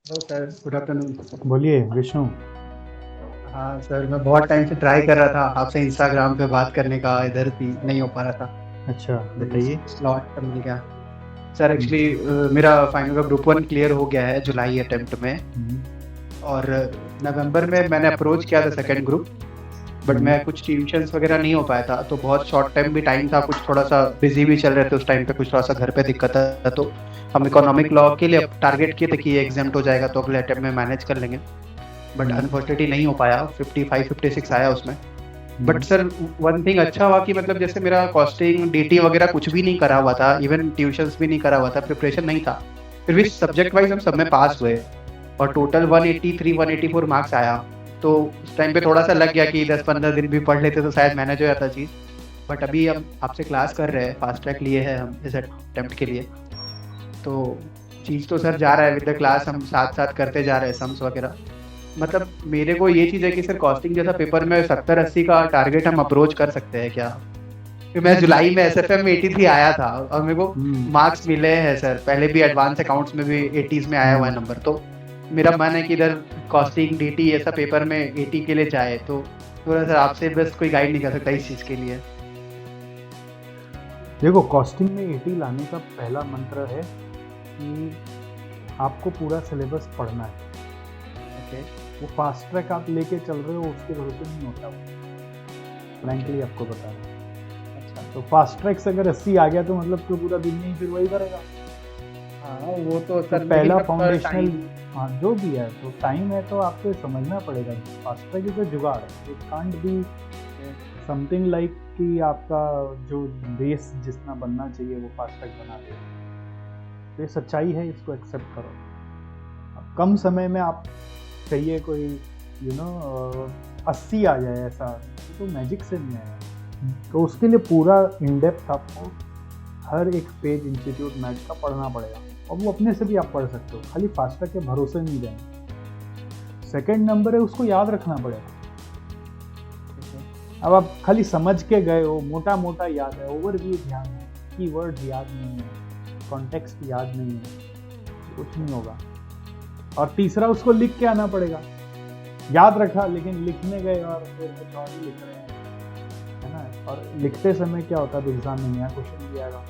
Hello sir, good afternoon. बोलिए विष्णु। हाँ sir, मैं बहुत टाइम से ट्राई कर रहा था आपसे इंस्टाग्राम पे बात करने का, इधर भी नहीं हो पा रहा था। अच्छा, तो बताइए। स्लॉट तब मिल गया। सर हम्म, एक्चुअली मेरा फाइनल का ग्रुप वन क्लियर हो गया है जुलाई अटेम्प्ट में। हम्म, और नवंबर में मैंने अप्रोच किया था सेकंड ग्रुप। बट हम्म, मैं कुछ ट्यूशंस वगैरह नहीं हो पाया था, तो बहुत शॉर्ट टाइम भी टाइम था, कुछ थोड़ा सा बिजी भी चल रहे थे उस टाइम पे, कुछ थोड़ा सा घर पे दिक्कत है। तो हम इकोनॉमिक लॉ के लिए टारगेट किए थे कि ये एग्जाम हो जाएगा तो अगले अटेम्प्ट में मैनेज कर लेंगे। बट हम्म, अनफॉर्चुनेटली नहीं हो पाया, 55 56 आया उसमें। But hmm, sir, one thing अच्छा हुआ कि मतलब जैसे मेरा कॉस्टिंग डीटी वगैरह कुछ भी नहीं करा हुआ था, इवन ट्यूशंस भी नहीं करा हुआ था, प्रिपरेशन नहीं था। फिर भी सब्जेक्ट वाइज हम सब में पास हुए। और टोटल 183 184 मार्क्स आया। तो उस टाइम पे थोड़ा सा लग गया कि 10 15 दिन भी पढ़ लेते तो शायद मैनेज हो जाता चीज़। बट अभी हम आपसे क्लास कर रहे हैं, फास्ट ट्रैक लिए हैं हम इस अटेम्प्ट के लिए। तो चीज़ तो सर जा रहा है, विद द क्लास हम साथ साथ करते जा रहे हैं सम्स वगैरह। मतलब मेरे को ये चीज़ है कि सर कॉस्टिंग जैसा पेपर में 70 80 का टारगेट हम अप्रोच कर सकते हैं क्या? फिर मैं जुलाई में एसएफएम में 83 आया था और मेरे को हम्म, मार्क्स मिले हैं सर, पहले भी एडवांस अकाउंट्स में भी 80s में आया हुआ है हम्म। नंबर। तो मेरा मन है कि इधर कॉस्टिंग डीटी ऐसा पेपर में 80 के लिए जाए। तो थोड़ा सर आपसे बस कोई गाइड नहीं कर सकता इस चीज़ के लिए। देखो, कॉस्टिंग में 80 लाने का पहला मंत्र है कि आपको पूरा सिलेबस पढ़ना है। ओके। वो फास्ट ट्रैक आप लेके चल रहे हो, उसके भरोसे नहीं होता वो। ओके। फ्रैंकली आपको बता रहा हूँ। अच्छा। तो फास्ट ट्रैक से अगर 80 आ गया तो मतलब तो पूरा दिन नहीं फिर वही करेगा। हाँ वो तो तो सर, लेकिन पहला मतलब फाउंडेशनल, टाइम। हाँ जो भी है तो टाइम है तो आपको समझना पड़ेगा। फास्ट ट्रैक इज जुगाड़, it can't be something like कि आपका जो बेस जितना बनना चाहिए वो फास्ट ट्रैक बना दे। तो ये सच्चाई है, इसको एक्सेप्ट करो। अब कम समय में आप चाहिए कोई 80 आ जाए ऐसा, तो मैजिक से नहीं आएगा। तो उसके लिए पूरा इन डेप्थ आपको हर एक पेज इंस्टीट्यूट मैथ का पढ़ना पड़ेगा। और वो अपने से भी आप पढ़ सकते हो, खाली फास्ट ट्रैक के भरोसे नहीं रहना। सेकंड नंबर है, उसको याद रखना पड़ेगा। अब आप खाली समझ के गए हो, मोटा मोटा याद है, ओवरव्यू ध्यान है, कीवर्ड्स याद नहीं है, कॉन्टेक्स्ट याद नहीं है, कुछ नहीं होगा। और तीसरा, उसको लिख के आना पड़ेगा। याद रखा लेकिन लिखने गए और फिर कुछ और ही लिख रहे हैं, है ना। और लिखते समय क्या होता है, एग्जाम में नया क्वेश्चन भी आएगा,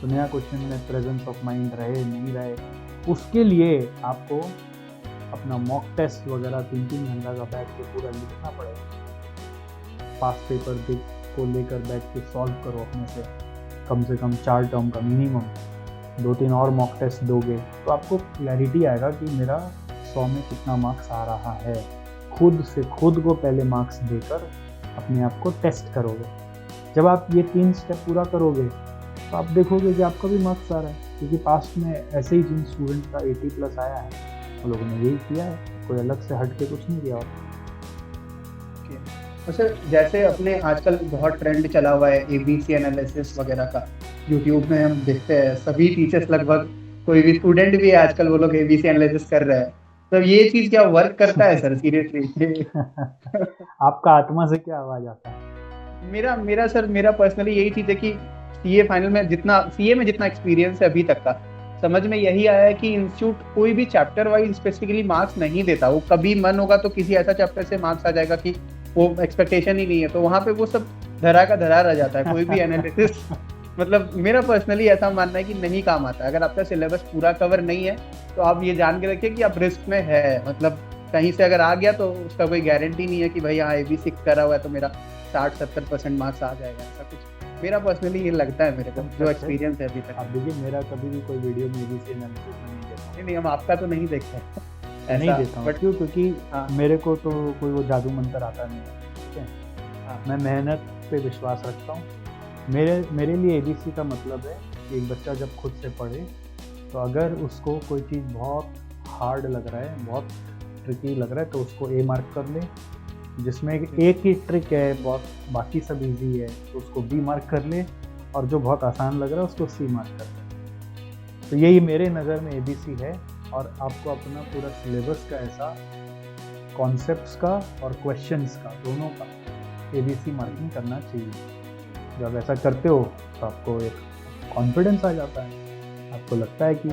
तो नया क्वेश्चन में प्रेजेंस ऑफ माइंड रहे नहीं रहे, उसके लिए आपको अपना मॉक टेस्ट वगैरह 3 3 घंटा का बैठ के पूरा लिखना पड़ेगा। पास्ट पेपर को लेकर बैठ के सॉल्व करो अपने से कम 4 टर्म का मिनिमम। 2 3 और मॉक टेस्ट दोगे तो आपको क्लैरिटी आएगा कि मेरा 100 में कितना मार्क्स आ रहा है। खुद से खुद को पहले मार्क्स देकर अपने आप को टेस्ट करोगे। जब आप ये 3 स्टेप पूरा करोगे तो आप देखोगे कि आपका भी मार्क्स आ रहा है, क्योंकि पास्ट में ऐसे ही जिन स्टूडेंट का 80+ आया है उन लोगों ने यही किया है, कोई अलग से हट के कुछ नहीं किया होता। ओके। और सर जैसे अपने आजकल बहुत ट्रेंड चला हुआ है एबीसी एनालिसिस वगैरह का, यूट्यूब में हम देखते हैं सभी टीचर्स लगभग, कोई भी स्टूडेंट भी है आजकल वो लोग एबीसी एनालिसिस कर रहे हैं। तो ये चीज़ क्या वर्क करता है सर सीरियसली? आपका आत्मा से क्या आवाज आता है? मेरा मेरा सर, मेरा पर्सनली यही चीज़ है कि सीए फाइनल में जितना, सीए में जितना एक्सपीरियंस है अभी तक का, समझ में यही आया है कि इंस्टीट्यूट कोई भी चैप्टर वाइज स्पेसिफिकली मार्क्स नहीं देता। वो कभी मन होगा तो किसी ऐसा चैप्टर से मार्क्स आ जाएगा कि वो एक्सपेक्टेशन ही नहीं है, तो वहाँ पे वो सब धरा का धरा रह जाता है, कोई भी एनालिसिस। मतलब मेरा पर्सनली ऐसा मानना है कि नहीं काम आता। अगर आपका सिलेबस पूरा कवर नहीं है तो आप ये जान के रखिए कि आप रिस्क में है। मतलब कहीं से अगर आ गया तो उसका कोई गारंटी नहीं है कि भाई हाँ एबीसी करा हुआ है तो मेरा 60 70% मार्क्स आ जाएगा, ऐसा कुछ मेरा पर्सनली ये लगता है, मेरे को जो कंसेप्ट है। एक्सपीरियंस है अभी तक। अब देखिए, मेरा कभी भी कोई वीडियो में एबीसी एनालिसिस में नहीं देखा नहीं नहीं, हम आपका तो नहीं देखते हैं हूँ, नहीं ऐसा। देता हूँ। बट क्यों? क्योंकि हाँ। मेरे को तो कोई वो जादू मंत्र आता नहीं है, ठीक है। हाँ। मैं मेहनत पे विश्वास रखता हूँ। मेरे मेरे लिए एबीसी का मतलब है कि एक बच्चा जब खुद से पढ़े, तो अगर उसको कोई चीज़ बहुत हार्ड लग रहा है, बहुत ट्रिकी लग रहा है, तो उसको ए मार्क कर ले। जिसमें एक ही ट्रिक है, बहुत बाकी सब इजी है, तो उसको बी मार्क कर ले। और जो बहुत आसान लग रहा है उसको सी मार्क कर ले। तो यही मेरे नज़र में एबीसी है। और आपको अपना पूरा सिलेबस का ऐसा, कॉन्सेप्ट्स का और क्वेश्चंस का, दोनों का एबीसी मार्किंग करना चाहिए। जब ऐसा करते हो तो आपको एक कॉन्फिडेंस आ जाता है, आपको लगता है कि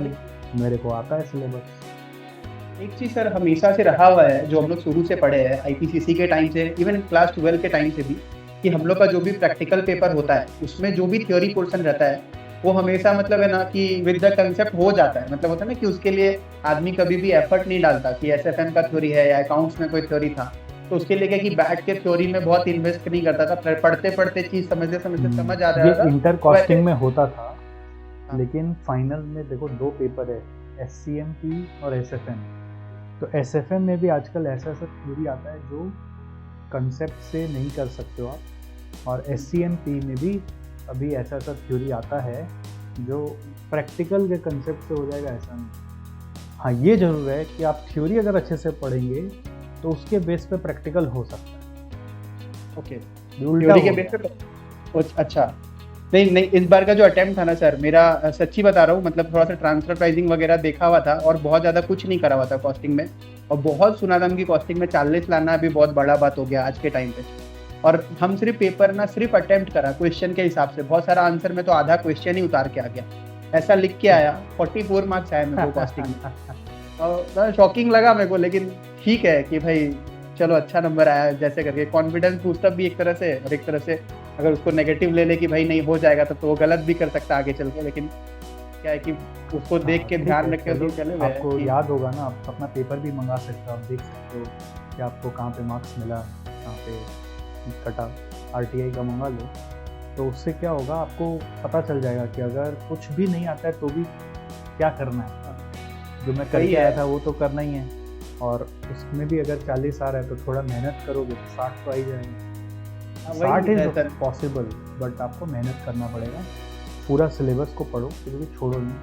मेरे को आता है सिलेबस। एक चीज सर हमेशा से रहा हुआ है जो हम लोग शुरू से पढ़े हैं आईपीसीसी के टाइम से, इवन क्लास 12 के टाइम से भी, कि हम लोग का जो भी प्रैक्टिकल पेपर होता है उसमें जो भी थ्योरी पोर्शन रहता है वो हमेशा मतलब है ना कि विद द कंसेप्ट हो जाता है। मतलब होता है ना कि उसके लिए आदमी कभी भी एफर्ट नहीं डालता कि एसएफएम का थ्योरी है या अकाउंट्स में कोई थ्योरी था तो उसके लिए क्या कि बैठ के थ्योरी में बहुत इन्वेस्ट नहीं करता था, पढ़ते पढ़ते चीज समझते समझते समझ आ ये रहा था। इंटर कॉस्टिंग में होता था, हाँ। लेकिन फाइनल में देखो 2 पेपर है, एससीएमपी और एसएफएम। तो एसएफएम में भी आजकल ऐसा ऐसा थ्योरी आता है जो कंसेप्ट से नहीं कर सकते हो आप, और एससीएमपी में भी अभी ऐसा ऐसा थ्योरी आता है जो प्रैक्टिकल के कंसेप्ट से हो जाएगा, ऐसा नहीं। हाँ, ये जरूर है कि आप थ्योरी अगर अच्छे से पढ़ेंगे तो उसके बेस पे प्रैक्टिकल हो सकता है। ओके, उल्टा थ्योरी के हो बेस गया। पे अच्छा। नहीं नहीं, इस बार का जो अटेम्प्ट था ना सर मेरा, सच्ची बता रहा हूँ, मतलब थोड़ा सा ट्रांसफर प्राइसिंग वगैरह देखा हुआ था और बहुत ज़्यादा कुछ नहीं करा हुआ था कॉस्टिंग में, और बहुत सुना था कि कॉस्टिंग में 40 लाना अभी बहुत बड़ा बात हो गया आज के टाइम पे। और हम सिर्फ पेपर ना सिर्फ अटेम्प्ट करा क्वेश्चन के हिसाब से, बहुत सारा आंसर में तो आधा क्वेश्चन ही उतार के आ गया, ऐसा लिख के आया। 44 मार्क्स आए मेरे को कॉस्टिंग में, और शॉकिंग लगा मेरे को, लेकिन ठीक है कि भाई चलो अच्छा नंबर आया, जैसे करके कॉन्फिडेंस बूस्टअप भी एक तरह से, और एक तरह से अगर उसको नेगेटिव ले ले कि भाई नहीं हो जाएगा तो वो गलत भी कर सकता आगे चल के, लेकिन क्या है कि उसको देख के ध्यान रख के चले हुए आपको याद होगा ना, आप अपना पेपर भी मंगा सकते हो, आप देख सकते हो कि आपको कहाँ पे मार्क्स मिला, कहाँ पे कटा, आरटीआई का मंगा लो, तो उससे क्या होगा आपको पता चल जाएगा कि अगर कुछ भी नहीं आता है तो भी क्या करना है। जो मैं करके आया था वो तो करना ही है, और उसमें भी अगर 40 आ रहा है तो थोड़ा मेहनत करोगे तो 60 तो आ ही जाएगा। 60 इज पॉसिबल, बट आपको मेहनत करना पड़ेगा। पूरा सिलेबस को पढ़ो, फिर भी छोड़ो नहीं,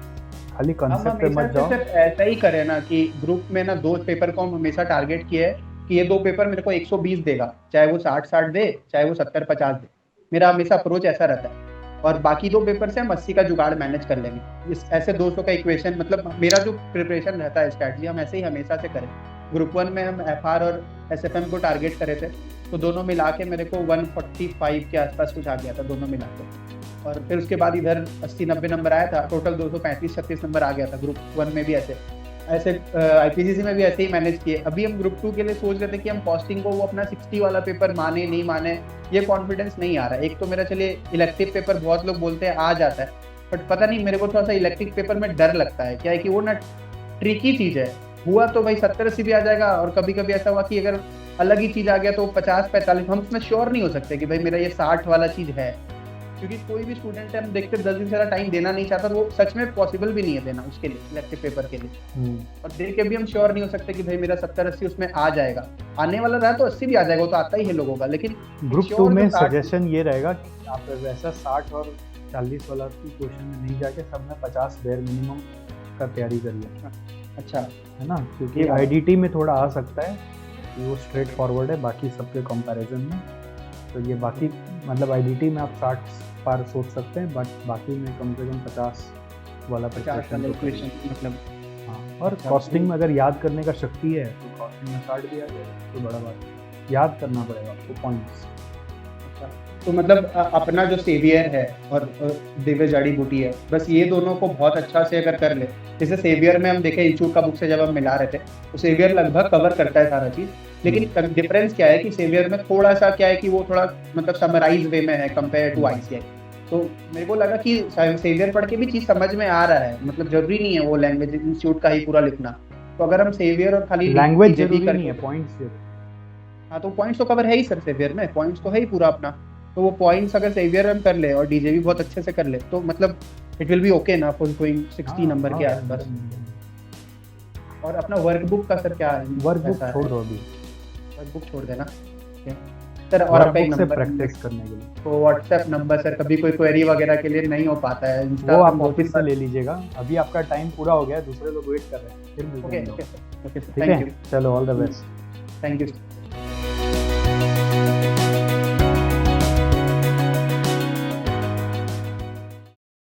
खाली कंसेप्ट पे मत जाओ। ऐसा ही करें ना कि ग्रुप में ना 2 पेपर को हम हमेशा टारगेट किए है कि ये 2 पेपर मेरे को 120 देगा, चाहे वो 60-60 दे, चाहे वो 70-50 दे। मेरा हमेशा अप्रोच ऐसा रहता है, और बाकी 2 पेपर से हम 80 का जुगाड़ मैनेज कर लेंगे। इस ऐसे 200 का इक्वेशन, मतलब मेरा जो प्रिपरेशन रहता है स्ट्रैटेजी, हम ऐसे ही हमेशा से करें। ग्रुप 1 में हम एफआर और एसएफएम को टारगेट करे थे, तो दोनों मिला के मेरे को 145 के आसपास कुछ आ गया था दोनों मिला के, और फिर उसके बाद इधर 80-90 नंबर आया था, टोटल 235-36 नंबर आ गया था। ग्रुप 1 में भी ऐसे आईपीसीसी में भी ऐसे ही मैनेज किए। अभी हम ग्रुप 2 के लिए सोच रहे थे कि हम कॉस्टिंग को वो अपना 60 वाला पेपर माने नहीं माने, ये कॉन्फिडेंस नहीं आ रहा है। एक तो मेरा चलिए इलेक्टिव पेपर बहुत लोग बोलते हैं आ जाता है, बट पता नहीं मेरे को थोड़ा सा इलेक्टिव पेपर में डर लगता है। क्या है कि वो ना ट्रिकी चीज़ है, हुआ तो भाई 70-80 भी आ जाएगा, और कभी कभी ऐसा हुआ कि अगर अलग ही चीज़ आ गया तो 50-45, हम उसमें श्योर नहीं हो सकते कि भाई मेरा ये 60 वाला चीज़ है, क्योंकि कोई भी स्टूडेंट है हम देखते 10 दिन से ज़्यादा टाइम देना नहीं चाहता, वो सच में पॉसिबल भी नहीं है देना उसके लिए, इलेक्टिव पेपर के लिए। और देख के भी हम श्योर नहीं हो सकते कि भाई मेरा 70-80 उसमें आ जाएगा। आने वाला रहा तो 80 भी आ जाएगा, वो तो आता ही है लोगों का, लेकिन ग्रुप 2 में सजेशन ये रहेगा कि आप वैसा 60 और 40 वाला की क्वेश्चन में नहीं जाके सब में 50 बेयर मिनिमम का तैयारी करिए। अच्छा है ना, क्योंकि आईडीटी में थोड़ा आ सकता है कि वो स्ट्रेट फॉरवर्ड है बाकी सबके कंपैरिजन में, तो ये बाकी मतलब आईडीटी में आप 60 पार सोच सकते हैं, बट बाकी में कम से कम 50 वाला इक्वेशन मतलब। हाँ, और कॉस्टिंग में अगर याद करने का शक्ति है तो कॉस्टिंग में 60 भी आ जाएगा, तो बड़ा बात है, याद करना पड़ेगा आपको पॉइंट्स। तो मतलब अपना जो सेवियर है और दिव्य जड़ी बूटी है, बस ये दोनों को बहुत अच्छा से अगर कर ले, जैसे सेवियर में हम देखें इंस्टीट्यूट का बुक से जब हम मिला रहे थे तो सेवियर लगभग कवर करता है सारा चीज़, लेकिन डिफरेंस क्या है कि सेवियर में थोड़ा सा क्या है कि वो थोड़ा मतलब समराइज वे में है कंपेयर टू आईसीआई। तो मेरे को लगा कि सेवियर पढ़ के भी चीज़ समझ में आ रहा है, मतलब जरूरी नहीं है वो लैंग्वेज इंस्टीट्यूट का ही पूरा लिखना। तो अगर हम सेवियर और खाली लैंग्वेज जरूरी नहीं है, पॉइंट्स। हाँ, तो पॉइंट्स तो कवर है ही सर, सेवियर में पॉइंट्स तो है ही पूरा अपना, तो वो पॉइंट्स अगर सेवियर हम कर ले और डीजे भी बहुत अच्छे से कर ले तो मतलब इट विल बी ओके ना फॉर गोइंग 60 नंबर के आसपास। और अपना वर्कबुक का सर क्या है? वर्कबुक छोड़ दो अभी, वर्कबुक छोड़ देना सर। और आपका एक नंबर प्रैक्टिस करने के लिए तो व्हाट्सएप नंबर सर, कभी कोई क्वेरी वगैरह के लिए नहीं हो पाता है, वो आप ऑफिस से ले लीजिएगा। अभी आपका टाइम पूरा हो गया, दूसरे लोग वेट कर रहे हैं, फिर मिलते हैं। ओके, ठीक है, चलो all the best. Thank you.